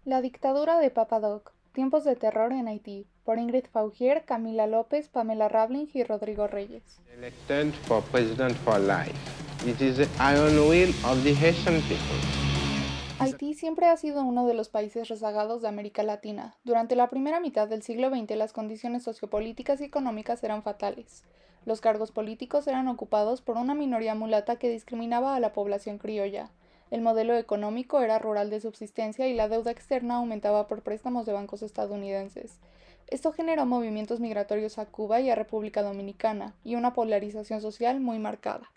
La dictadura de Papa Doc, tiempos de terror en Haití, por Ingrid Faugier, Camila López, Pamela Rabling y Rodrigo Reyes. Elected for president for life. It is the iron will of the Haitian people. Haití siempre ha sido uno de los países rezagados de América Latina. Durante la primera mitad del siglo XX las condiciones sociopolíticas y económicas eran fatales. Los cargos políticos eran ocupados por una minoría mulata que discriminaba a la población criolla. El modelo económico era rural de subsistencia y la deuda externa aumentaba por préstamos de bancos estadounidenses. Esto generó movimientos migratorios a Cuba y a República Dominicana, y una polarización social muy marcada.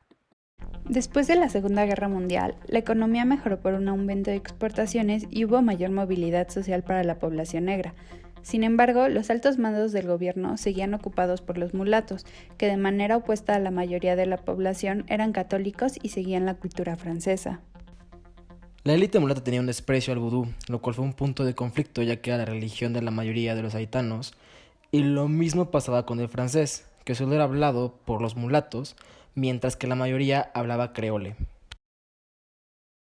Después de la Segunda Guerra Mundial, la economía mejoró por un aumento de exportaciones y hubo mayor movilidad social para la población negra. Sin embargo, los altos mandos del gobierno seguían ocupados por los mulatos, que de manera opuesta a la mayoría de la población eran católicos y seguían la cultura francesa. La élite mulata tenía un desprecio al vudú, lo cual fue un punto de conflicto ya que era la religión de la mayoría de los haitanos, y lo mismo pasaba con el francés, que solo era hablado por los mulatos, mientras que la mayoría hablaba creole.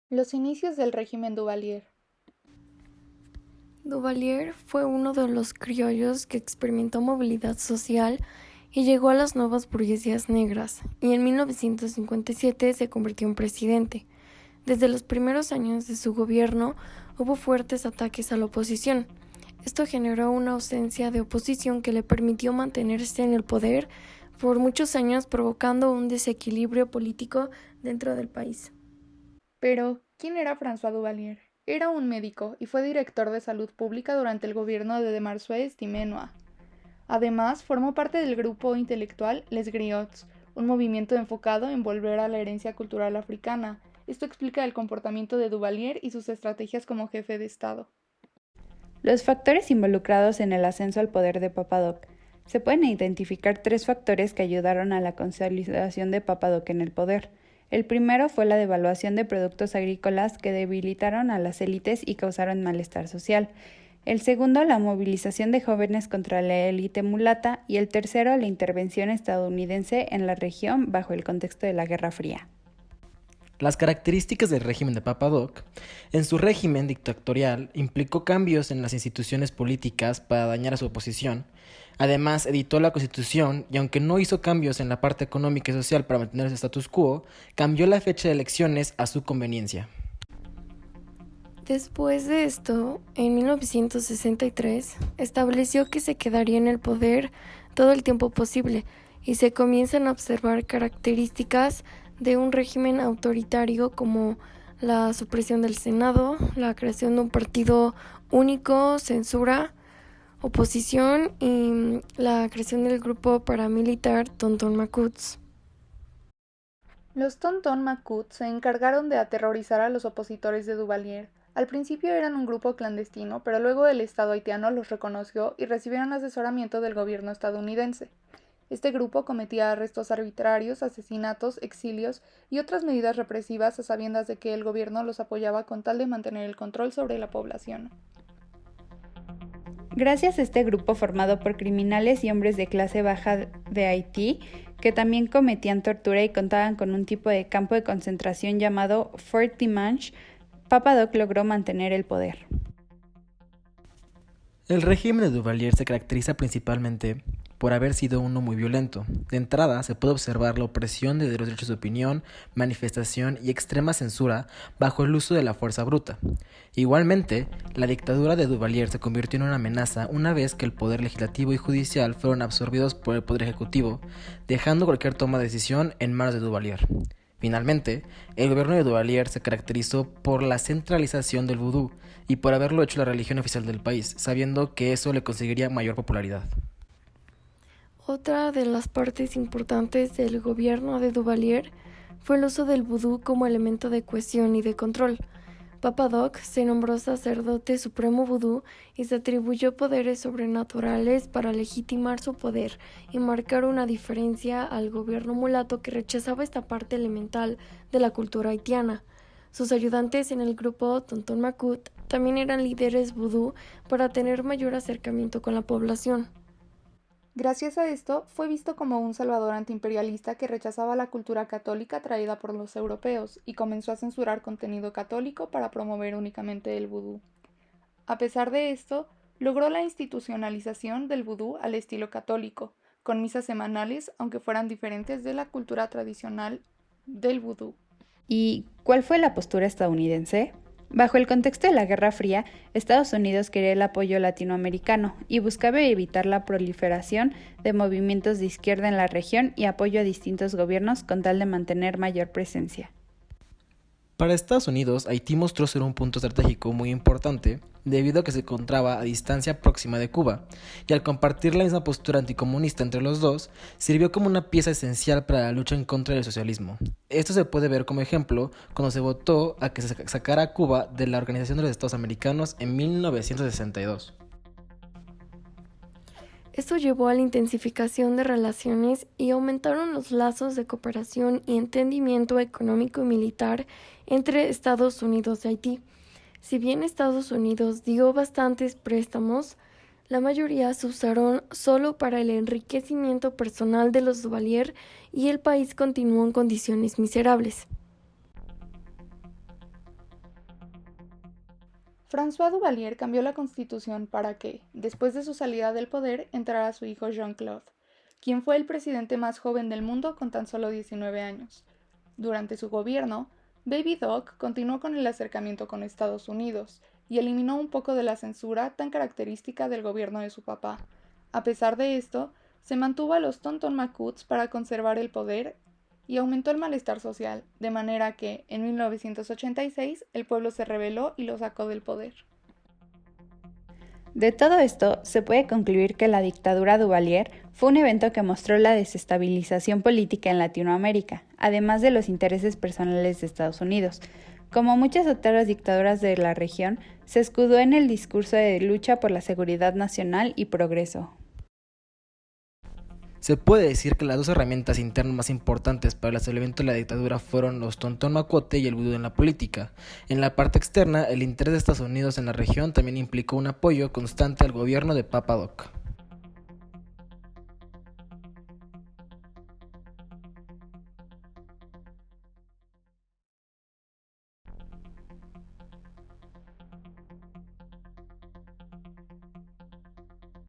Los inicios del régimen Duvalier. Duvalier fue uno de los criollos que experimentó movilidad social y llegó a las nuevas burguesías negras, y en 1957 se convirtió en presidente. Desde los primeros años de su gobierno hubo fuertes ataques a la oposición. Esto generó una ausencia de oposición que le permitió mantenerse en el poder por muchos años, provocando un desequilibrio político dentro del país. Pero, ¿quién era François Duvalier? Era un médico y fue director de salud pública durante el gobierno de Demarçois Dimenoa. Además, formó parte del grupo intelectual Les Griots, un movimiento enfocado en volver a la herencia cultural africana. Esto explica el comportamiento de Duvalier y sus estrategias como jefe de Estado. Los factores involucrados en el ascenso al poder de Papa Doc. Se pueden identificar tres factores que ayudaron a la consolidación de Papa Doc en el poder. El primero fue la devaluación de productos agrícolas que debilitaron a las élites y causaron malestar social. El segundo, la movilización de jóvenes contra la élite mulata. Y el tercero, la intervención estadounidense en la región bajo el contexto de la Guerra Fría. Las características del régimen de Papa Doc. En su régimen dictatorial implicó cambios en las instituciones políticas para dañar a su oposición. Además, editó la Constitución y aunque no hizo cambios en la parte económica y social para mantener ese status quo, cambió la fecha de elecciones a su conveniencia. Después de esto, en 1963, estableció que se quedaría en el poder todo el tiempo posible y se comienzan a observar características de un régimen autoritario como la supresión del Senado, la creación de un partido único, censura, oposición y la creación del grupo paramilitar Tonton Macoutes. Los Tonton Macoutes se encargaron de aterrorizar a los opositores de Duvalier. Al principio eran un grupo clandestino, pero luego el Estado haitiano los reconoció y recibieron asesoramiento del gobierno estadounidense. Este grupo cometía arrestos arbitrarios, asesinatos, exilios y otras medidas represivas a sabiendas de que el gobierno los apoyaba con tal de mantener el control sobre la población. Gracias a este grupo formado por criminales y hombres de clase baja de Haití, que también cometían tortura y contaban con un tipo de campo de concentración llamado Fort Dimanche, Papa Doc logró mantener el poder. El régimen de Duvalier se caracteriza principalmente por haber sido uno muy violento. De entrada, se puede observar la opresión de los derechos de opinión, manifestación y extrema censura bajo el uso de la fuerza bruta. Igualmente, la dictadura de Duvalier se convirtió en una amenaza una vez que el poder legislativo y judicial fueron absorbidos por el poder ejecutivo, dejando cualquier toma de decisión en manos de Duvalier. Finalmente, el gobierno de Duvalier se caracterizó por la centralización del vudú y por haberlo hecho la religión oficial del país, sabiendo que eso le conseguiría mayor popularidad. Otra de las partes importantes del gobierno de Duvalier fue el uso del vudú como elemento de cohesión y de control. Papa Doc se nombró sacerdote supremo vudú y se atribuyó poderes sobrenaturales para legitimar su poder y marcar una diferencia al gobierno mulato que rechazaba esta parte elemental de la cultura haitiana. Sus ayudantes en el grupo Tonton Macoute también eran líderes vudú para tener mayor acercamiento con la población. Gracias a esto, fue visto como un salvador antiimperialista que rechazaba la cultura católica traída por los europeos y comenzó a censurar contenido católico para promover únicamente el vudú. A pesar de esto, logró la institucionalización del vudú al estilo católico, con misas semanales, aunque fueran diferentes de la cultura tradicional del vudú. ¿Y cuál fue la postura estadounidense? Bajo el contexto de la Guerra Fría, Estados Unidos quería el apoyo latinoamericano y buscaba evitar la proliferación de movimientos de izquierda en la región y apoyo a distintos gobiernos con tal de mantener mayor presencia. Para Estados Unidos, Haití mostró ser un punto estratégico muy importante debido a que se encontraba a distancia próxima de Cuba, y al compartir la misma postura anticomunista entre los dos, sirvió como una pieza esencial para la lucha en contra del socialismo. Esto se puede ver como ejemplo cuando se votó a que se sacara a Cuba de la Organización de los Estados Americanos en 1962. Esto llevó a la intensificación de relaciones y aumentaron los lazos de cooperación y entendimiento económico y militar entre Estados Unidos y Haití. Si bien Estados Unidos dio bastantes préstamos, la mayoría se usaron solo para el enriquecimiento personal de los Duvalier y el país continuó en condiciones miserables. François Duvalier cambió la constitución para que, después de su salida del poder, entrara su hijo Jean-Claude, quien fue el presidente más joven del mundo con tan solo 19 años. Durante su gobierno, Baby Doc continuó con el acercamiento con Estados Unidos y eliminó un poco de la censura tan característica del gobierno de su papá. A pesar de esto, se mantuvo a los Tonton Macoutes para conservar el poder y aumentó el malestar social, de manera que, en 1986, el pueblo se rebeló y lo sacó del poder. De todo esto, se puede concluir que la dictadura Duvalier fue un evento que mostró la desestabilización política en Latinoamérica, además de los intereses personales de Estados Unidos. Como muchas otras dictaduras de la región, se escudó en el discurso de lucha por la seguridad nacional y progreso. Se puede decir que las dos herramientas internas más importantes para el establecimiento de la dictadura fueron los Tonton Macoute y el vudú en la política. En la parte externa, el interés de Estados Unidos en la región también implicó un apoyo constante al gobierno de Papa Doc.